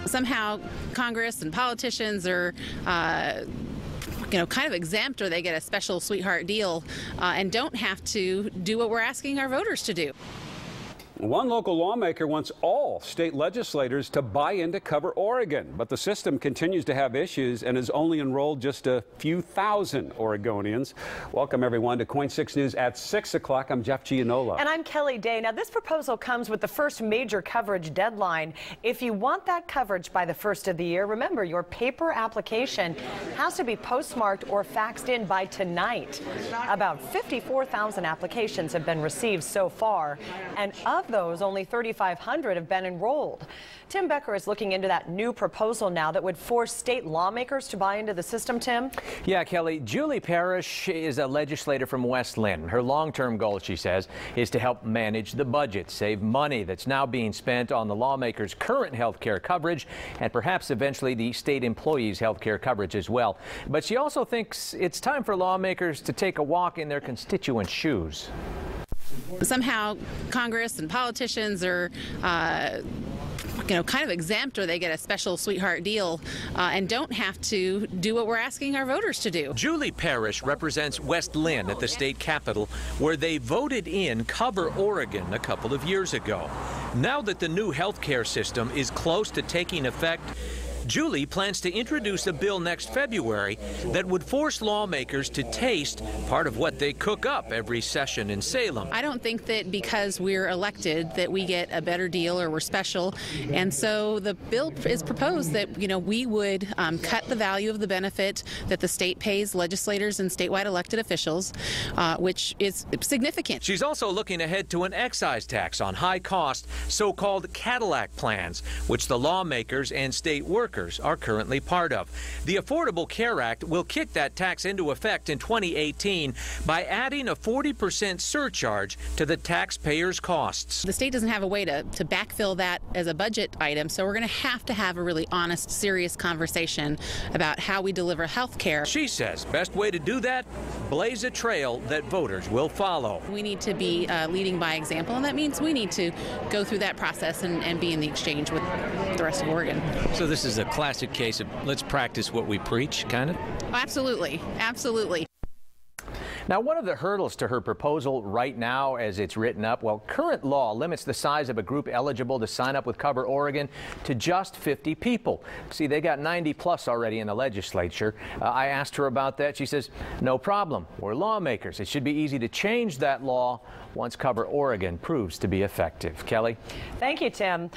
Somehow Congress and politicians are kind of exempt, or they get a special sweetheart deal and don't have to do what we're asking our voters to do. One local lawmaker wants all state legislators to buy into Cover Oregon, but the system continues to have issues and has only enrolled just a few thousand Oregonians. Welcome, everyone, to KOIN 6 News at 6 o'clock. I'm Jeff Gianola. And I'm Kelly Day. Now, this proposal comes with the first major coverage deadline. If you want that coverage by the first of the year, remember, your paper application has to be postmarked or faxed in by tonight. About 54,000 applications have been received so far, and of those, only 3,500 have been enrolled. Tim Becker is looking into that new proposal now that would force state lawmakers to buy into the system, Tim. Yeah, Kelly, Julie Parrish is a legislator from West Lynn. Her long-term goal, she says, is to help manage the budget, save money that's now being spent on the lawmakers' current health care coverage and perhaps eventually the state employees' health care coverage as well. But she also thinks it's time for lawmakers to take a walk in their constituents' shoes. Somehow Congress and politicians are kind of exempt, or they get a special sweetheart deal and don't have to do what we're asking our voters to do. Julie Parrish represents West Lynn at the state capitol, where they voted in Cover Oregon a couple of years ago. Now that the new health care system is close to taking effect, Julie plans to introduce a bill next February that would force lawmakers to taste part of what they cook up every session in Salem. I don't think that because we're elected that we get a better deal or we're special. And so the bill is proposed that, we would cut the value of the benefit that the state pays legislators and statewide elected officials, which is significant. She's also looking ahead to an excise tax on high-cost, so-called Cadillac plans, which the lawmakers and state workers are currently part of. The Affordable Care Act will kick that tax into effect in 2018 by adding a 40% surcharge to the taxpayers' costs. The state doesn't have a way to backfill that as a budget item, so we're going to have a really honest, serious conversation about how we deliver health care. She says best way to do that, blaze a trail that voters will follow. We need to be leading by example, and that means we need to go through that process and be in the exchange with the rest of Oregon. So this is a classic case of let's practice what we preach, kind of? Oh, absolutely. Absolutely. Now, one of the hurdles to her proposal right now as it's written up, well, current law limits the size of a group eligible to sign up with Cover Oregon to just 50 people. See, they got 90 plus already in the legislature. I asked her about that. She says, no problem. We're lawmakers. It should be easy to change that law once Cover Oregon proves to be effective. Kelly? Thank you, Tim.